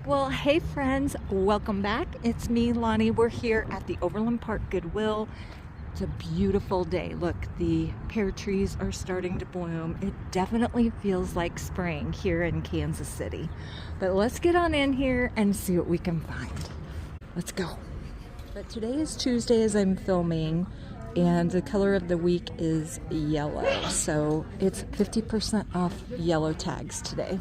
Well, hey friends, welcome back. It's me, Lonnie. We're here at the Overland Park Goodwill. It's a beautiful day. Look, the pear trees are starting to bloom. It definitely feels like spring here in Kansas City. But let's get on in here and see what we can find. Let's go. But today is Tuesday as I'm filming, and the color of the week is yellow. So it's 50% off yellow tags today.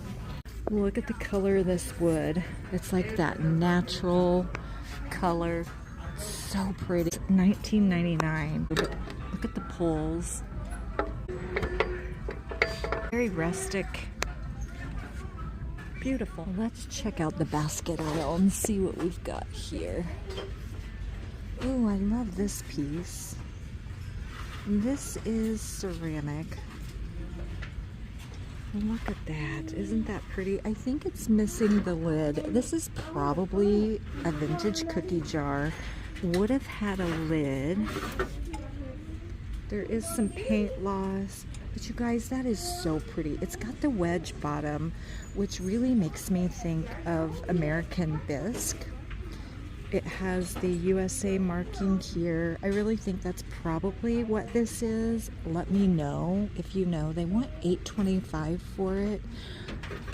Look at the color of this wood. It's like that natural color. It's so pretty. It's $19.99. Look at the poles. Very rustic. Beautiful. Let's check out the basket aisle and see what we've got here. Oh, I love this piece. This is ceramic. Look at that. Isn't that pretty? I think it's missing the lid. This is probably a vintage cookie jar. Would have had a lid. There is some paint loss. But you guys, that is so pretty. It's got the wedge bottom, which really makes me think of American bisque. It has the USA marking here. I really think that's probably what this is. Let me know if you know. They want $8.25 for it.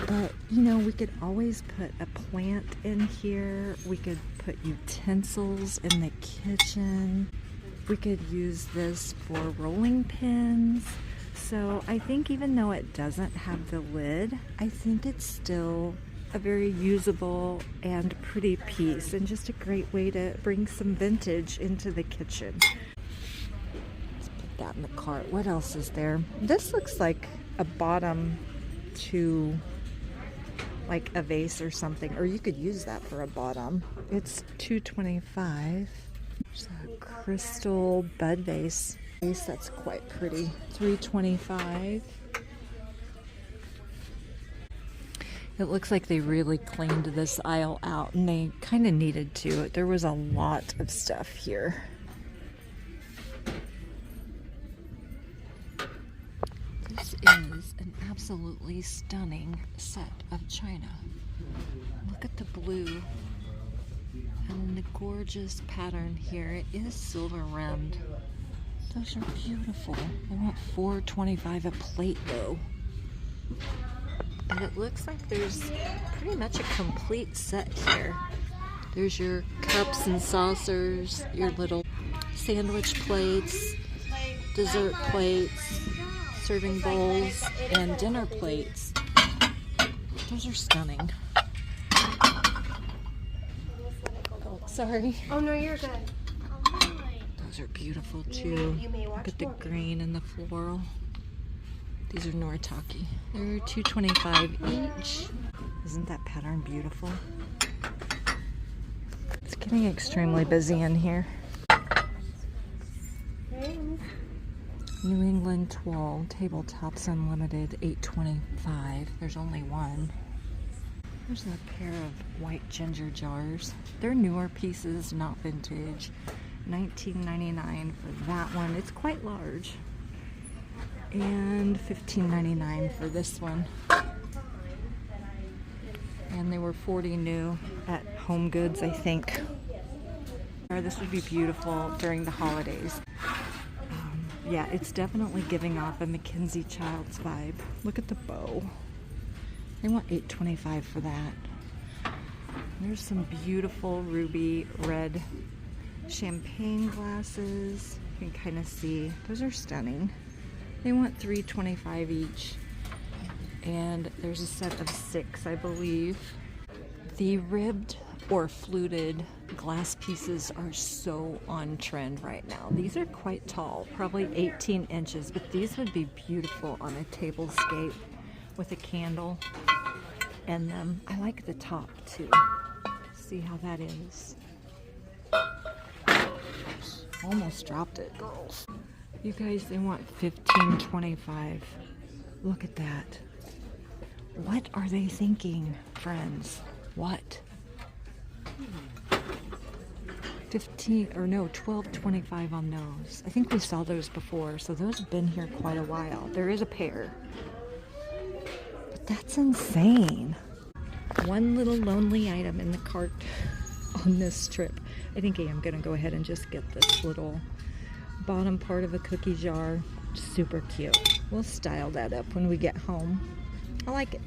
But, you know, we could always put a plant in here. We could put utensils in the kitchen. We could use this for rolling pins. So I think even though it doesn't have the lid, I think it's still a very usable and pretty piece, and just a great way to bring some vintage into the kitchen. Let's put that in the cart. What else is there? This looks like a bottom to like a vase or something, or you could use that for a bottom. It's $2.25. There's a crystal bud vase. That's quite pretty. $3.25. It looks like they really cleaned this aisle out, and they kind of needed to. There was a lot of stuff here. This is an absolutely stunning set of china. Look at the blue and the gorgeous pattern here. It is silver rimmed. Those are beautiful. I want $4.25 a plate though. And it looks like there's pretty much a complete set here. There's your cups and saucers, your little sandwich plates, dessert plates, serving bowls, and dinner plates. Those are stunning. Oh, sorry. Oh no, you're good. Those are beautiful too. Look at the green and the floral. These are Noritake. They're $2.25 each. Isn't that pattern beautiful? It's getting extremely busy in here. New England Toile Tabletops Unlimited, $8.25. There's only one. There's a pair of white ginger jars. They're newer pieces, not vintage. $19.99 for that one. It's quite large. And $15.99 for this one. And they were $40 new at Home Goods, I think. This would be beautiful during the holidays. Yeah, it's definitely giving off a Mackenzie Childs vibe. Look at the bow. They want $8.25 for that. There's some beautiful ruby red champagne glasses. You can kind of see. Those are stunning. They want $3.25 each, and there's a set of 6, I believe. The ribbed or fluted glass pieces are so on trend right now. These are quite tall, probably 18 inches, but these would be beautiful on a tablescape with a candle in them. I like the top too. See how that is. Almost dropped it, girls. You guys, they want $15.25. Look at that. What are they thinking, friends? What? $12.25 on those. I think we saw those before, so those have been here quite a while. There is a pair. But that's insane. one little lonely item in the cart on this trip. I think I am gonna go ahead and just get this little bottom part of a cookie jar. Super cute. We'll style that up when we get home. I like it.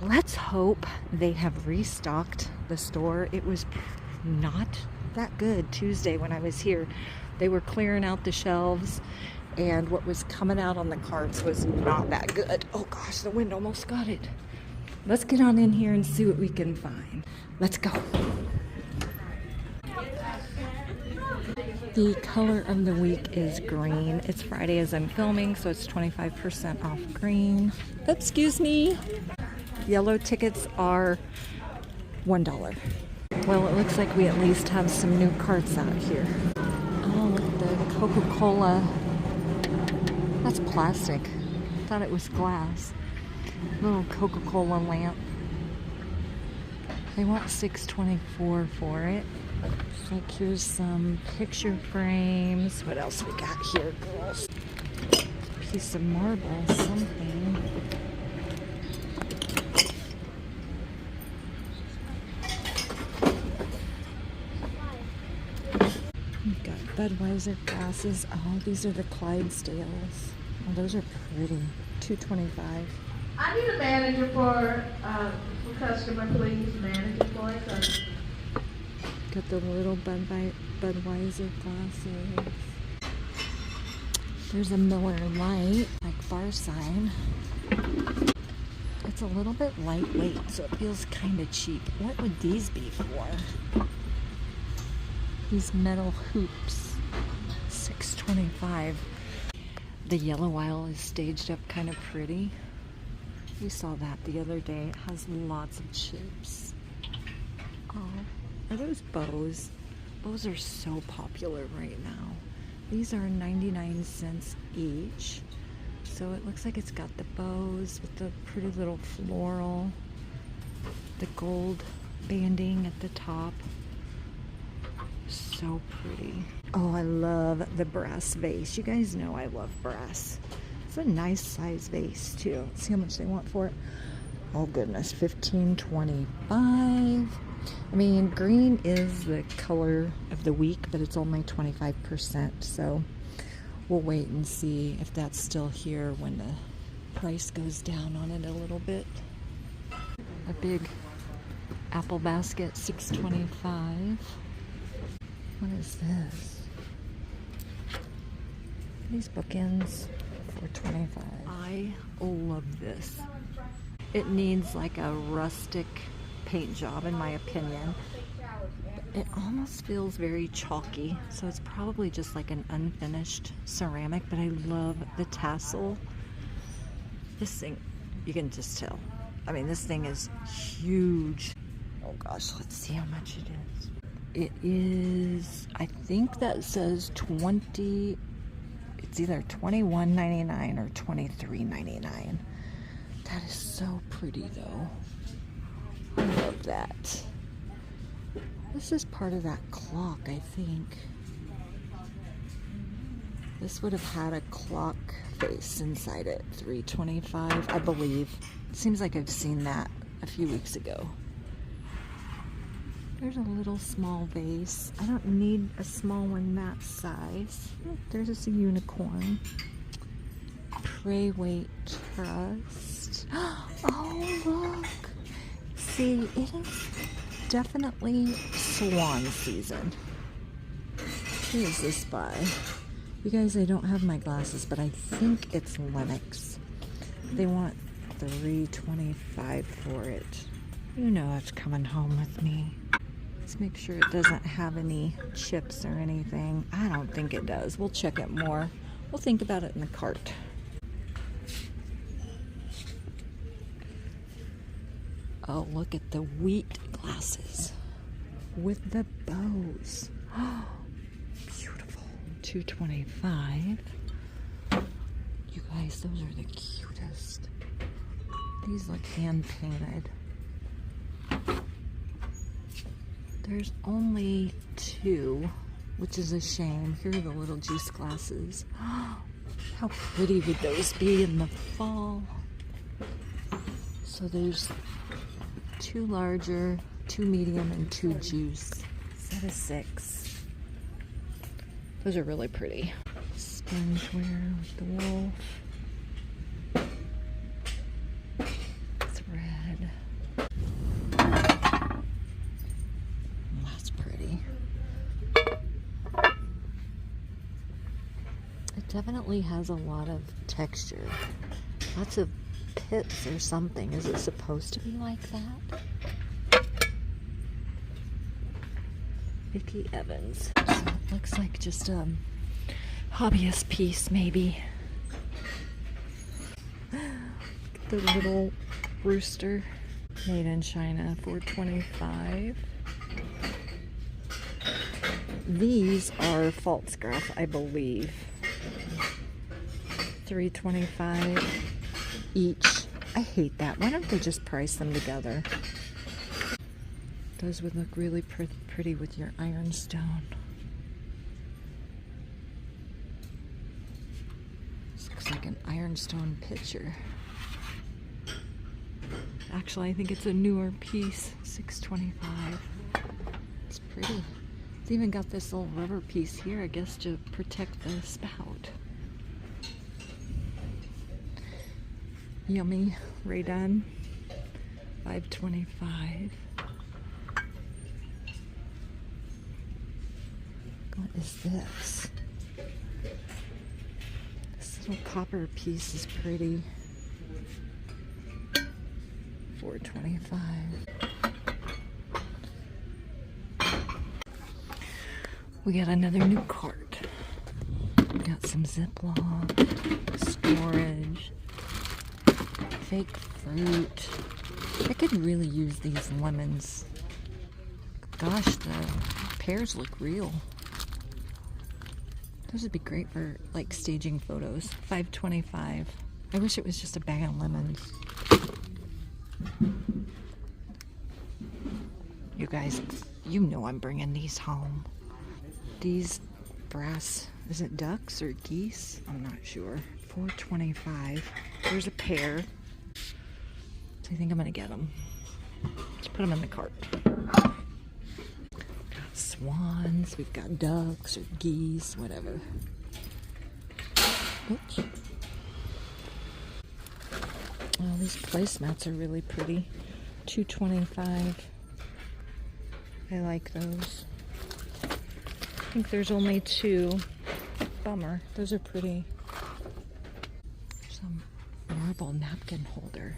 Let's hope they have restocked the store. It was not that good Tuesday when I was here. They were clearing out the shelves, and what was coming out on the carts was not that good. Oh gosh, the wind almost got it. Let's get on in here and see what we can find. Let's go. The color of the week is green. It's Friday as I'm filming, so it's 25% off green. Excuse me. Yellow tickets are $1. Well, it looks like we at least have some new carts out here. Oh, look at the Coca-Cola. That's plastic. I thought it was glass. Little Coca-Cola lamp. They want $6.24 for it. Like, here's some picture frames. What else we got here, girls? Piece of marble, something. We've got Budweiser glasses. Oh, these are the Clydesdales. Oh, those are pretty. $2.25. I need a manager for customer, please. Manager for it. Got the little Budweiser glasses. There's a Miller Lite, like bar sign. It's a little bit lightweight, so it feels kind of cheap. What would these be for? These metal hoops, $6.25. The yellow aisle is staged up kind of pretty. We saw that the other day. It has lots of chips. Oh. Are those bows? Bows are so popular right now. These are 99 cents each. So it looks like it's got the bows with the pretty little floral, the gold banding at the top. So pretty. Oh, I love the brass vase. You guys know I love brass. It's a nice size vase too. Let's see how much they want for it. Oh goodness, $15.25. I mean, green is the color of the week, but it's only 25%, so we'll wait and see if that's still here when the price goes down on it a little bit. A big apple basket, $6.25. What is this? These bookends, $4.25. I love this. It needs like a rustic paint job, in my opinion. It almost feels very chalky, so it's probably just like an unfinished ceramic, but I love the tassel. This thing, you can just tell. I mean, this thing is huge. Oh gosh, let's see how much it is. It is, I think that says 20, it's either $21.99 or $23.99. That is so pretty though. I love that. This is part of that clock, I think. This would have had a clock face inside it. $3.25, I believe. It seems like I've seen that a few weeks ago. There's a little small vase. I don't need a small one that size. Oh, there's a unicorn. Pray, wait, trust. Oh, look. See, it is definitely swan season. Who is this by? You guys, I don't have my glasses, but I think it's Lennox. They want $3.25 for it. You know it's coming home with me. Let's make sure it doesn't have any chips or anything. I don't think it does. We'll check it more. We'll think about it in the cart. Oh, look at the wheat glasses with the bows. Oh, beautiful. $2.25. You guys, those are the cutest. These look hand painted. There's only 2, which is a shame. Here are the little juice glasses. How pretty would those be in the fall? So there's 2 larger, 2 medium, and 2 juice. Set of 6. Those are really pretty. Spongewear with the wolf. Thread. That's pretty. It definitely has a lot of texture. Lots of pits or something. Is it supposed to be like that? Vicki Evans. So it looks like just a hobbyist piece, maybe. The little rooster, made in China, $4.25. These are false scruff, I believe. $3.25 each. I hate that. Why don't they just price them together? Those would look really pretty with your ironstone. This looks like an ironstone pitcher. Actually, I think it's a newer piece. $6.25. It's pretty. It's even got this little rubber piece here, I guess, to protect the spout. Yummy. Raydon. $5.25. What is this? This little copper piece is pretty. $4.25. We got another new cart. We got some Ziploc, storage, fake fruit. I could really use these lemons. Gosh, the pears look real. Those would be great for like staging photos. $5.25. I wish it was just a bag of lemons. You guys, you know I'm bringing these home. These brass, is it ducks or geese? I'm not sure. $4.25. There's a pair. So I think I'm gonna get them. Let's put them in the cart. Got swans, we've got ducks or geese, whatever. Oops. Oh, these placemats are really pretty. $2.25. I like those. I think there's only 2. Bummer. Those are pretty. Some marble napkin holder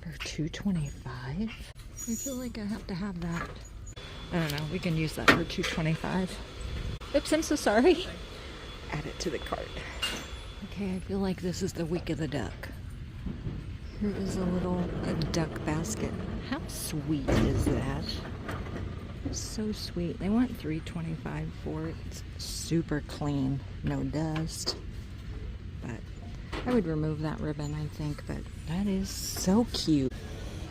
for $2.25. I feel like I have to have that. I don't know. We can use that for $2.25. Oops, I'm so sorry. Add it to the cart. Okay, I feel like this is the week of the duck. Here is a duck basket. How sweet is that? So sweet. They want $3.25 for it. It's super clean, no dust. But I would remove that ribbon, I think. But that is so cute.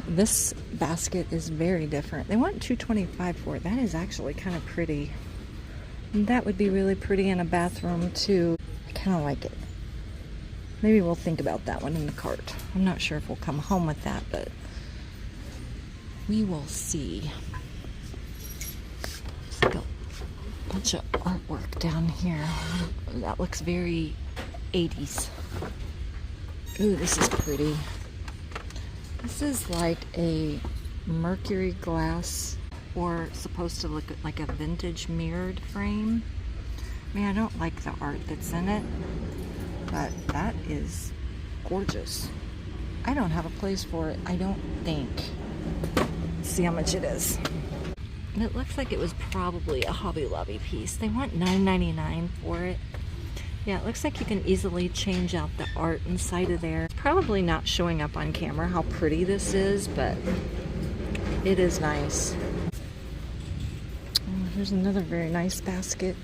This basket is very different. They want $2.25 for it. That is actually kind of pretty. And that would be really pretty in a bathroom too. I kind of like it. Maybe we'll think about that one in the cart. I'm not sure if we'll come home with that, but we will see. There's like a bunch of artwork down here. That looks very 80s. Ooh, this is pretty. This is like a mercury glass, or supposed to look like a vintage mirrored frame. I mean, I don't like the art that's in it, but that is gorgeous. I don't have a place for it, I don't think. Let's see how much it is. And it looks like it was probably a Hobby Lobby piece. They want $9.99 for it. Yeah, it looks like you can easily change out the art inside of there. It's probably not showing up on camera how pretty this is, but it is nice. Oh, here's another very nice basket.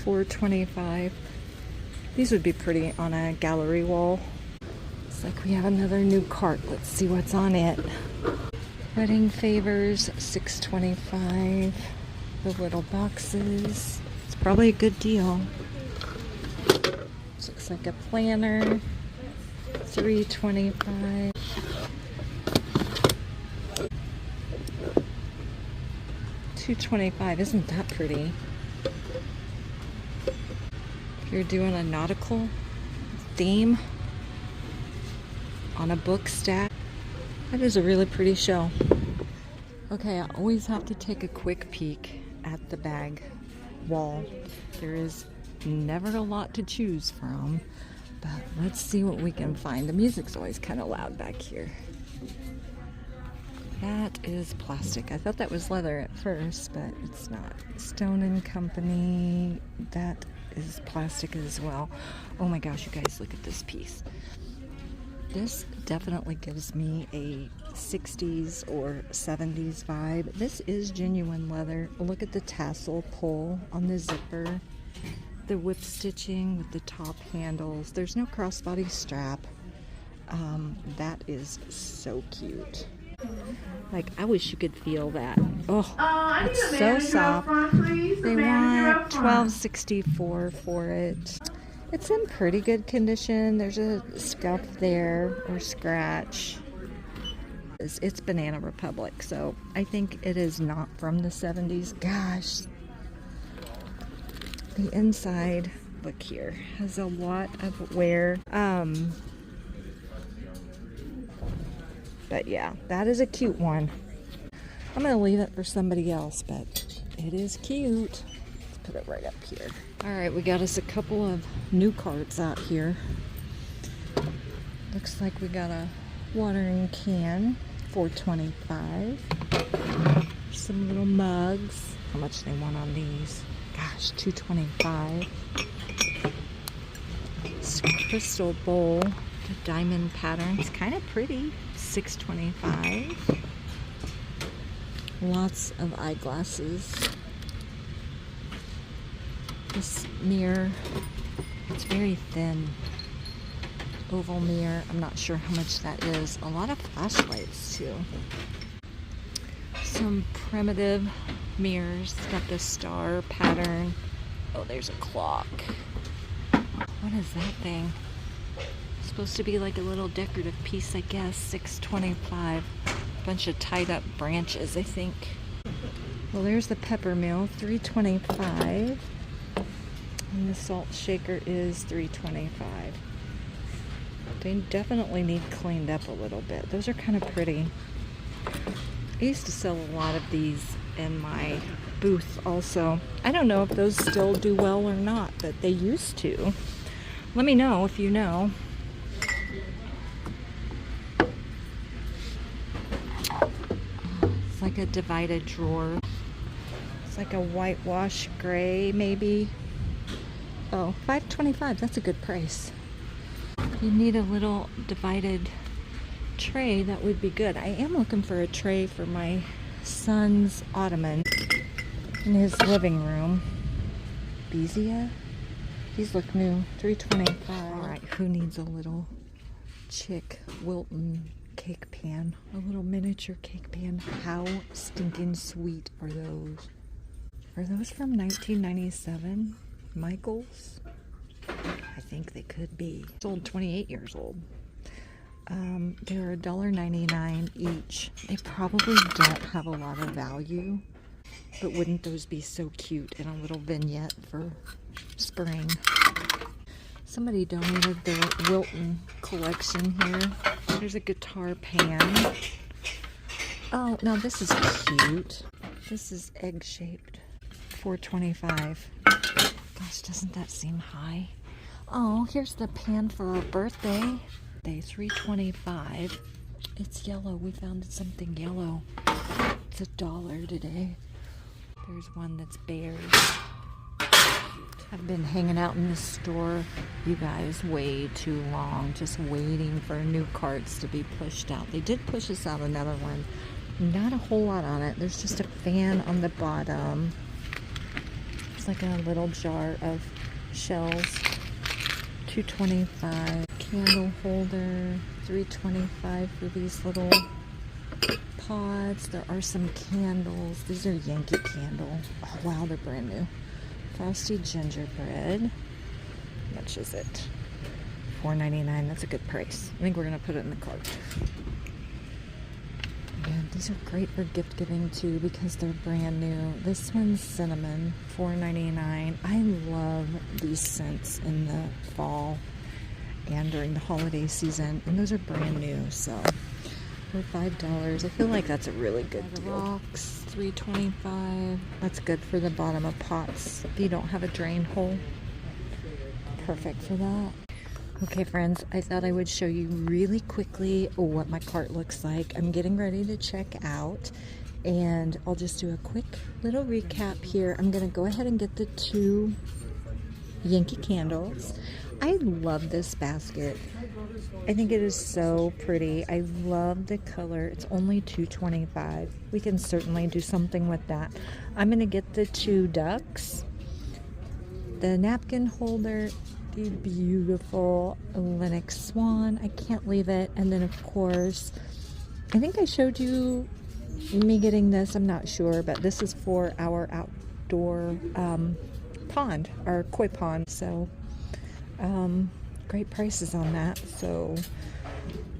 $4.25. These would be pretty on a gallery wall. Looks like we have another new cart. Let's see what's on it. Wedding favors, $6.25. The little boxes. It's probably a good deal. This looks like a planner. $3.25. $225. Isn't that pretty? If you're doing a nautical theme on a book stack, that is a really pretty show. Okay, I always have to take a quick peek at the bag wall. There is never a lot to choose from, but let's see what we can find. The music's always kind of loud back here. That is plastic. I thought that was leather at first, but it's not. Stone & Company, that is plastic as well. Oh my gosh, you guys, look at this piece. This definitely gives me a 60s or 70s vibe. This is genuine leather. Look at the tassel pull on the zipper. The whip stitching with the top handles. There's no crossbody strap. That is so cute. Like, I wish you could feel that. Oh, it's so soft. They want $12.64 for it. It's in pretty good condition. There's a scuff there or scratch. It's Banana Republic, so I think it is not from the 70s. Gosh. The inside, look here, has a lot of wear. But yeah, that is a cute one. I'm gonna leave it for somebody else, but it is cute. Let's put it right up here. All right, we got us a couple of new carts out here. Looks like we got a watering can, $4.25. Some little mugs. How much they want on these? Gosh, $2.25. This crystal bowl, the diamond pattern. It's kind of pretty. $6.25. Lots of eyeglasses. This mirror, it's very thin. Oval mirror. I'm not sure how much that is. A lot of flashlights too. Some primitive mirrors. It's got the star pattern. Oh, there's a clock. What is that thing? Supposed to be like a little decorative piece, I guess. $6.25. Bunch of tied up branches, I think. Well, there's the pepper mill, $3.25. And the salt shaker is $3.25. They definitely need cleaned up a little bit. Those are kind of pretty. I used to sell a lot of these in my booth also. I don't know if those still do well or not, but they used to. Let me know if you know. It's like a divided drawer. It's like a whitewash gray, maybe. Oh, $5.25. That's a good price. You need a little divided tray, that would be good. I am looking for a tray for my son's ottoman in his living room. Bezia? These look new. $3.25. Alright, who needs a little chick Wilton cake pan? A little miniature cake pan. How stinking sweet are those? Are those from 1997? Michaels? I think they could be. Sold 28 years old. They're $1.99 each. They probably don't have a lot of value, but wouldn't those be so cute in a little vignette for spring? Somebody donated their Wilton collection here. There's a guitar pan. Oh, now this is cute. This is egg-shaped. $4.25. Gosh, doesn't that seem high? Oh, here's the pan for our birthday. $3.25. It's yellow. We found something yellow. It's $1 today. There's one that's bears. I've been hanging out in this store, you guys, way too long, just waiting for new carts to be pushed out. They did push us out another one. Not a whole lot on it. There's just a fan on the bottom. It's like a little jar of shells. $2.25. Candle holder. $3.25 for these little pods. There are some candles. These are Yankee Candle. Oh wow, they're brand new. Frosty gingerbread. How much is it? $4.99. That's a good price. I think we're gonna put it in the cart. And These are great for gift giving too because they're brand new. This one's cinnamon, $4.99. I love these scents in the fall and during the holiday season, and those are brand new, so for $5, I feel like that's a really good deal. Rocks, $3.25. That's good for the bottom of pots if you don't have a drain hole. Perfect for that. Okay friends, I thought I would show you really quickly what my cart looks like. I'm getting ready to check out, and I'll just do a quick little recap here. I'm going to go ahead and get the 2 Yankee candles. I love this basket. I think it is so pretty. I love the color. It's only $2.25. We can certainly do something with that. I'm going to get the 2 ducks, the napkin holder, the beautiful Lenox swan. I can't leave it. And then of course, I think I showed you me getting this. I'm not sure, but this is for our outdoor pond, our koi pond. So great prices on that. So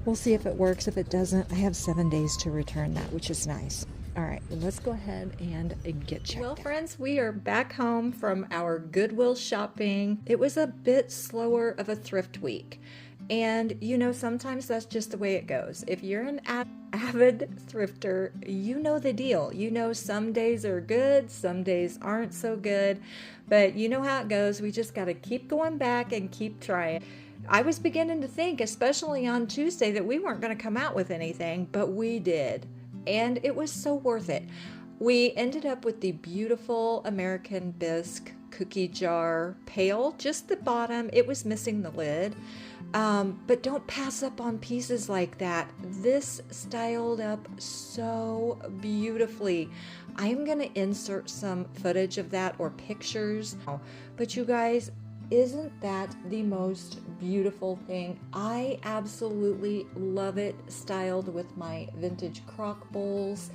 we'll see if it works. If it doesn't, I have 7 days to return that, which is nice. All right, let's go ahead and get checked out. Well, friends, we are back home from our Goodwill shopping. It was a bit slower of a thrift week. And, you know, sometimes that's just the way it goes. If you're an avid thrifter, you know the deal. You know some days are good, some days aren't so good. But you know how it goes. We just got to keep going back and keep trying. I was beginning to think, especially on Tuesday, that we weren't going to come out with anything, but we did. And it was so worth it. We ended up with the beautiful American bisque cookie jar pail, just the bottom. It was missing the lid. But don't pass up on pieces like that. This styled up so beautifully. I'm going to insert some footage of that or pictures. But you guys, isn't that the most beautiful thing? I absolutely love it, styled with my vintage crock bowls.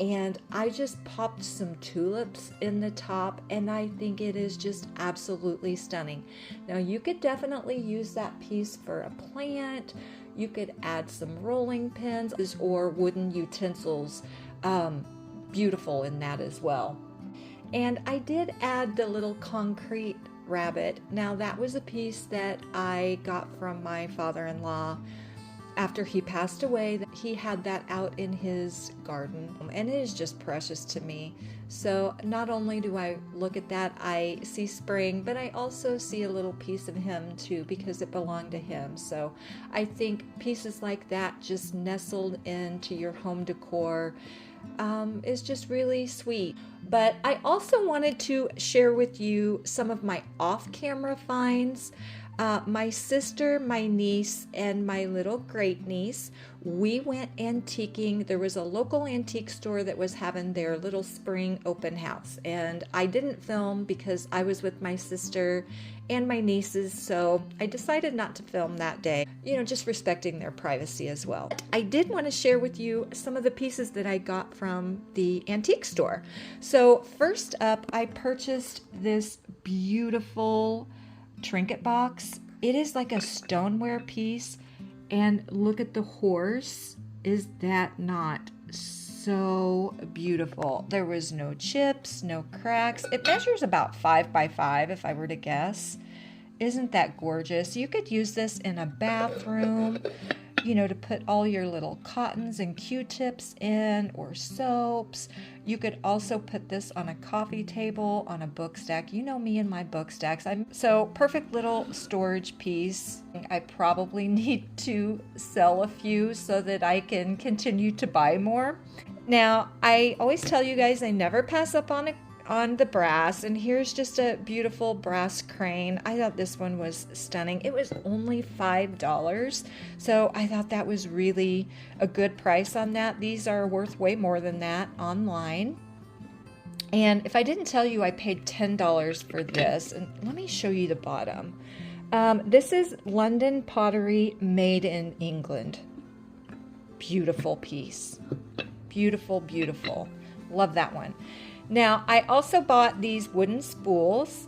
And I just popped some tulips in the top, and I think it is just absolutely stunning. Now you could definitely use that piece for a plant. You could add some rolling pins or wooden utensils. Beautiful in that as well. And I did add the little concrete rabbit. Now that was a piece that I got from my father-in-law after he passed away. He had that out in his garden, and it is just precious to me. So not only do I look at that, I see spring, but I also see a little piece of him too, because it belonged to him. So I think pieces like that just nestled into your home decor is just really sweet. But I also wanted to share with you some of my off-camera finds. My sister, my niece, and my little great niece, we went antiquing. There was a local antique store that was having their little spring open house, and I didn't film because I was with my sister and my nieces, so I decided not to film that day, you know, just respecting their privacy as well. I did want to share with you some of the pieces that I got from the antique store. So first up, I purchased this beautiful trinket box. It is like a stoneware piece, and look at the horse. Is that not so beautiful? There was no chips, no cracks. It measures about 5 by 5 if I were to guess. Isn't that gorgeous? You could use this in a bathroom, you know, to put all your little cottons and Q-tips in, or soaps. You could also put this on a coffee table, on a book stack. You know me and my book stacks. So perfect little storage piece. I probably need to sell a few so that I can continue to buy more. Now, I always tell you guys I never pass up on the brass, and here's just a beautiful brass crane. I thought this one was stunning. It was only $5, so I thought that was really a good price on that. These are worth way more than that online. And if I didn't tell you, I paid $10 for this, and let me show you the bottom. This is London pottery made in England. Beautiful piece. Beautiful, beautiful. Love that one. Now, I also bought these wooden spools,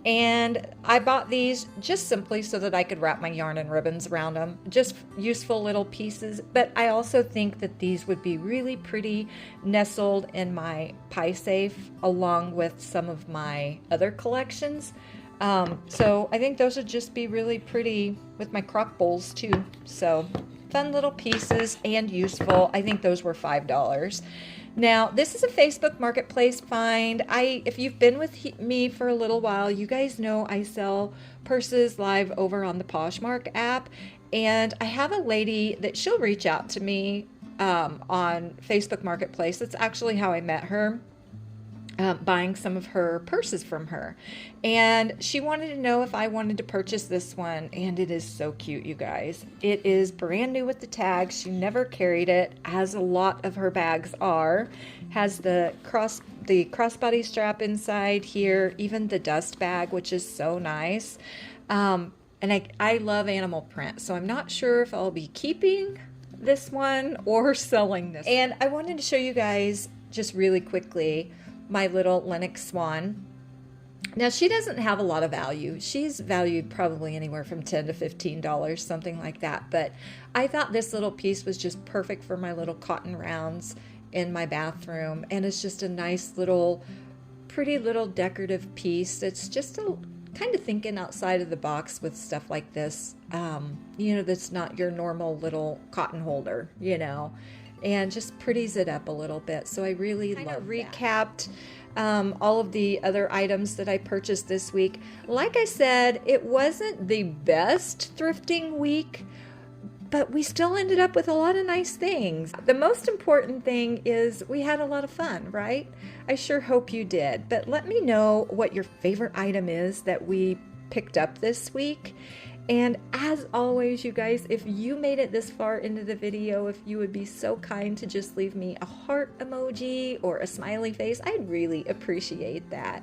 And I bought these just simply so that I could wrap my yarn and ribbons around them. Just useful little pieces. But I also think that these would be really pretty nestled in my pie safe along with some of my other collections. So I think those would just be really pretty with my crock bowls too. So fun little pieces and useful. I think those were $5. Now, this is a Facebook Marketplace find. If you've been with me for a little while, you guys know I sell purses live over on the Poshmark app. And I have a lady that she'll reach out to me on Facebook Marketplace. That's actually how I met her. Buying some of her purses from her, and she wanted to know if I wanted to purchase this one, and it is so cute, you guys. It is brand new with the tag. She never carried it, as a lot of her bags are. Has the crossbody strap inside here, even the dust bag, which is so nice. And I love animal print, so I'm not sure if I'll be keeping this one or selling this. And I wanted to show you guys just really quickly my little Lenox Swan. Now, she doesn't have a lot of value. She's valued probably anywhere from $10 to $15, something like that. But I thought this little piece was just perfect for my little cotton rounds in my bathroom. And it's just a nice little, pretty little decorative piece. It's just kind of thinking outside of the box with stuff like this. You know, that's not your normal little cotton holder, you know. And just pretties it up a little bit. So I really love recapped all of the other items that I purchased this week. Like I said, it wasn't the best thrifting week, but we still ended up with a lot of nice things. The most important thing is we had a lot of fun, right? I sure hope you did. But let me know what your favorite item is that we picked up this week. And as always, you guys, if you made it this far into the video, if you would be so kind to just leave me a heart emoji or a smiley face, I'd really appreciate that.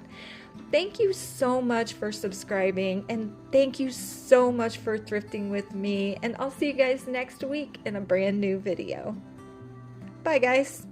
Thank you so much for subscribing, and thank you so much for thrifting with me. And I'll see you guys next week in a brand new video. Bye, guys.